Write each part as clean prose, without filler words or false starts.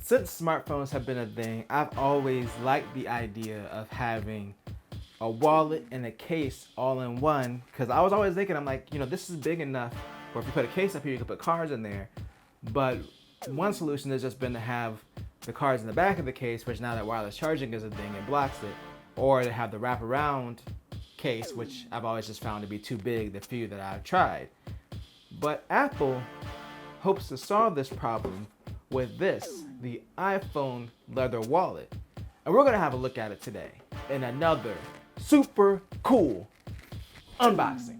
Since smartphones have been a thing, I've always liked the idea of having a wallet and a case all in one, because I was always thinking, I'm like, this is big enough where if you put a case up here, you can put cards in there. But one solution has just been to have the cards in the back of the case, which now that wireless charging is a thing, it blocks it, or to have the wraparound case, which I've always just found to be too big, the few that I've tried. But Apple hopes to solve this problem with this, the iPhone leather wallet. And we're gonna have a look at it today in another super cool unboxing.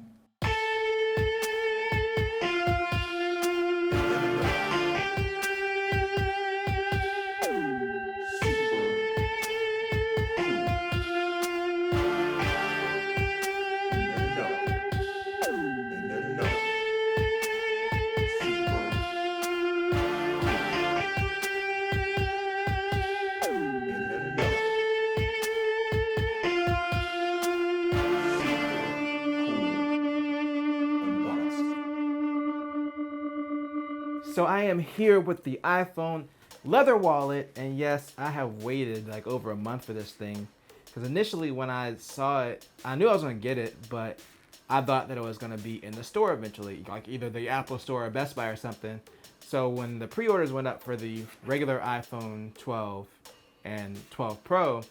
So I am here with the iPhone leather wallet, and yes, I have waited like over a month for this thing, because initially when I saw it, I knew I was gonna get it, but I thought that it was gonna be in the store eventually, like either the Apple Store or Best Buy or something. So when the pre-orders went up for the regular iPhone 12 and 12 Pro,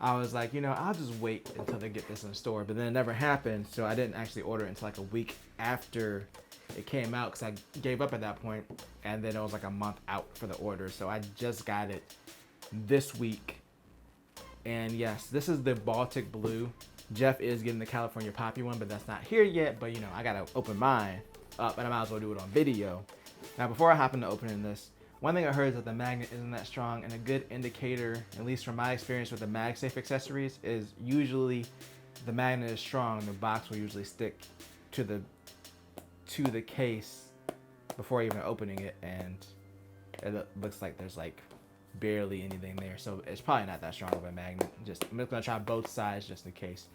I was like, I'll just wait until they get this in the store, but then it never happened, so I didn't actually order it until like a week after it came out, because I gave up at that point, and then it was like a month out for the order. So I just got it this week. And yes, this is the Baltic Blue. Jeff is getting the California Poppy one, but that's not here yet. But I gotta open mine up, and I might as well do it on video. Now, before I hop into opening this, one thing I heard is that the magnet isn't that strong, and a good indicator, at least from my experience with the MagSafe accessories, is usually the magnet is strong, the box will usually stick to the case before even opening it, and it looks like there's like barely anything there, so it's probably not that strong of a magnet. I'm just gonna try both sides just in case.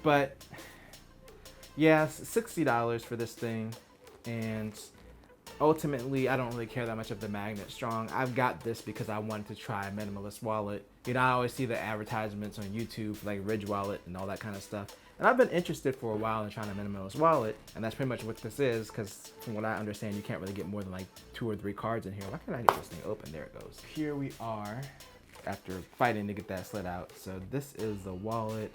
But yeah, $60 for this thing, and ultimately I don't really care that much if the magnet's strong. I've got this because I wanted to try a minimalist wallet. I always see the advertisements on YouTube like Ridge Wallet and all that kind of stuff. And I've been interested for a while in trying a minimalist wallet, and that's pretty much what this is, because from what I understand, you can't really get more than like 2 or 3 cards in here. Why can't I get this thing open? There it goes. Here we are after fighting to get that slid out. So this is the wallet.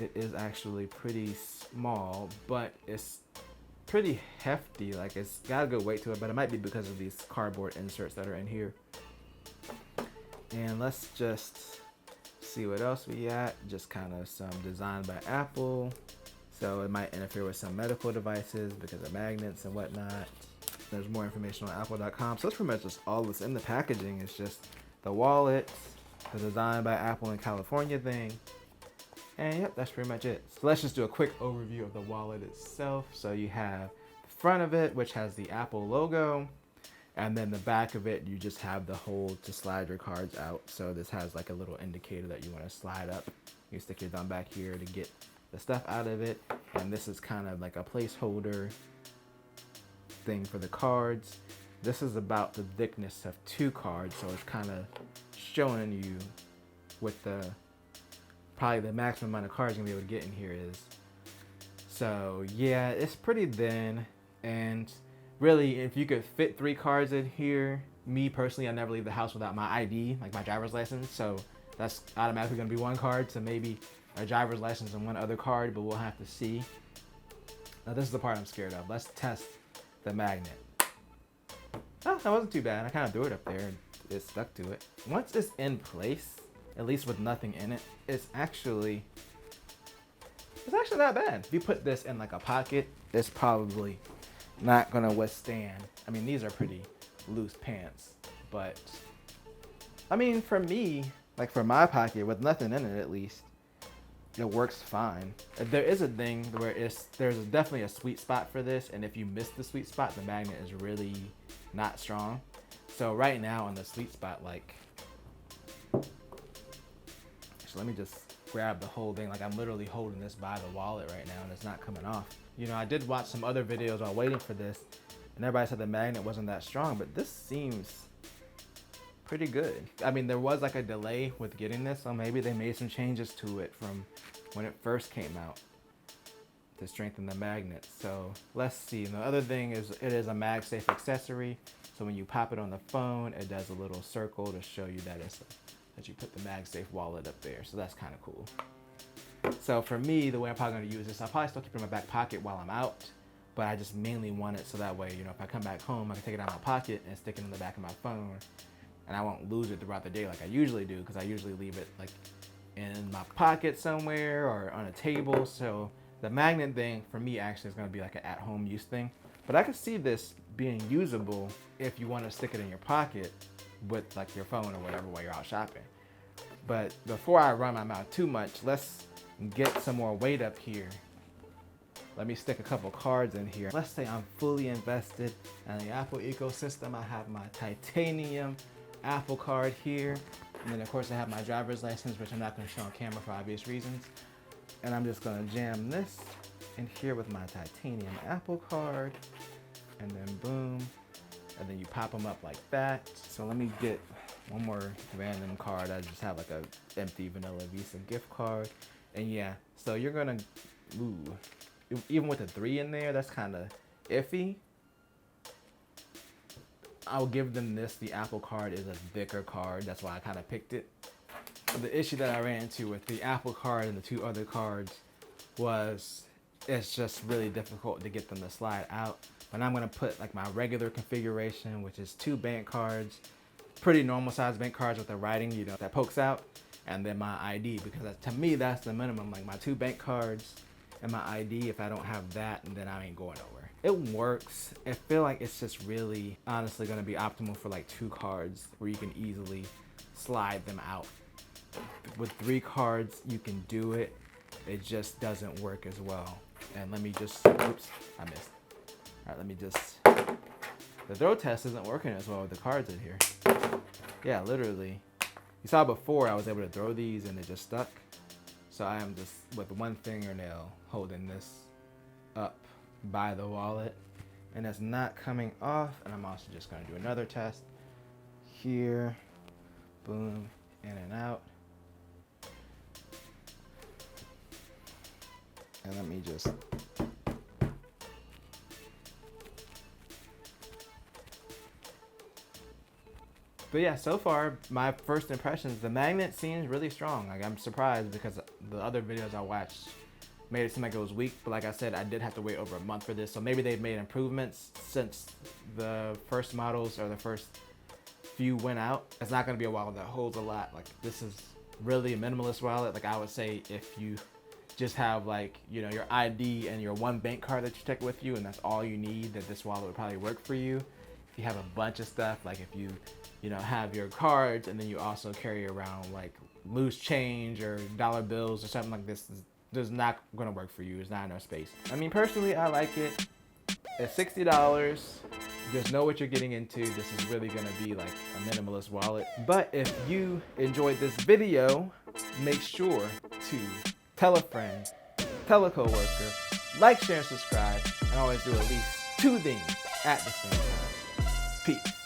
It is actually pretty small, but it's pretty hefty. Like, it's got a good weight to it, but it might be because of these cardboard inserts that are in here. And let's just see what else we got. Just kind of some design by Apple, so it might interfere with some medical devices because of magnets and whatnot. There's more information on apple.com, so that's pretty much just all that's in the packaging. It's just the wallet, the design by Apple in California thing, and yep, that's pretty much it. So let's just do a quick overview of the wallet itself. So you have the front of it, which has the Apple logo, and then the back of it, you just have the hole to slide your cards out. So this has like a little indicator that you want to slide up. You stick your thumb back here to get the stuff out of it. And this is kind of like a placeholder thing for the cards. This is about the thickness of 2 cards. So it's kind of showing you what probably the maximum amount of cards you're gonna be able to get in here is. So yeah, it's pretty thin, and really, if you could fit 3 cards in here, me personally, I never leave the house without my ID, like my driver's license. So that's automatically going to be 1 card. So maybe a driver's license and 1 other card, but we'll have to see. Now this is the part I'm scared of. Let's test the magnet. Oh, that wasn't too bad. I kind of threw it up there and it stuck to it. Once it's in place, at least with nothing in it, it's actually not bad. If you put this in like a pocket, it's probably not gonna withstand. I mean, these are pretty loose pants, but I mean, for me, like for my pocket with nothing in it, at least it works fine. There is a thing where there's definitely a sweet spot for this, and if you miss the sweet spot, the magnet is really not strong. So right now on the sweet spot, like, so let me just grab the whole thing. Like, I'm literally holding this by the wallet right now, and it's not coming off. I did watch some other videos while waiting for this, and everybody said the magnet wasn't that strong, but this seems pretty good. I mean, there was like a delay with getting this, so maybe they made some changes to it from when it first came out to strengthen the magnet. So let's see. And the other thing is it is a MagSafe accessory. So when you pop it on the phone, it does a little circle to show you that that you put the MagSafe wallet up there. So that's kind of cool. So for me, the way I'm probably going to use this, I'll probably still keep it in my back pocket while I'm out, but I just mainly want it so that way, if I come back home, I can take it out of my pocket and stick it in the back of my phone, and I won't lose it throughout the day like I usually do, because I usually leave it like in my pocket somewhere or on a table. So the magnet thing for me actually is going to be like an at-home use thing, but I could see this being usable if you want to stick it in your pocket with like your phone or whatever while you're out shopping. But before I run my mouth too much, let's get some more weight up here. Let me stick a couple cards in here. Let's say I'm fully invested in the Apple ecosystem. I have my titanium Apple card here. And then of course I have my driver's license, which I'm not gonna show on camera for obvious reasons. And I'm just gonna jam this in here with my titanium Apple card. And then boom. And then you pop them up like that. So let me get one more random card. I just have like a empty vanilla Visa gift card. And yeah, so you're gonna, even with the 3 in there, that's kind of iffy. I'll give them this. The Apple card is a thicker card. That's why I kind of picked it. But the issue that I ran into with the Apple card and the 2 other cards was it's just really difficult to get them to slide out. But I'm gonna put like my regular configuration, which is 2 bank cards, pretty normal size bank cards with the writing, that pokes out. And then my ID, because to me that's the minimum, like my 2 bank cards and my ID. If I don't have that, then I ain't going nowhere. It works. I feel like it's just really honestly going to be optimal for like 2 cards where you can easily slide them out. With 3 cards you can do it. It just doesn't work as well. And let me just, oops, I missed. All right, let me just, the throw test isn't working as well with the cards in here. Yeah, literally. You saw before I was able to throw these and it just stuck. So I am just with 1 fingernail holding this up by the wallet and it's not coming off. And I'm also just gonna do another test here. Boom, in and out. And let me just, but yeah, so far, my first impressions, the magnet seems really strong. Like, I'm surprised because the other videos I watched made it seem like it was weak. But like I said, I did have to wait over a month for this. So maybe they've made improvements since the first models or the first few went out. It's not gonna be a wallet that holds a lot. Like, this is really a minimalist wallet. Like, I would say if you just have like, your ID and your 1 bank card that you take with you and that's all you need, that this wallet would probably work for you. If you have a bunch of stuff, like if you have your cards and then you also carry around like loose change or dollar bills or something like this, is not gonna work for you. It's not enough space. I mean, personally, I like it. It's $60. Just know what you're getting into. This is really gonna be like a minimalist wallet. But if you enjoyed this video, make sure to tell a friend, tell a coworker, like, share, and subscribe, and always do at least 2 things at the same time. Peace.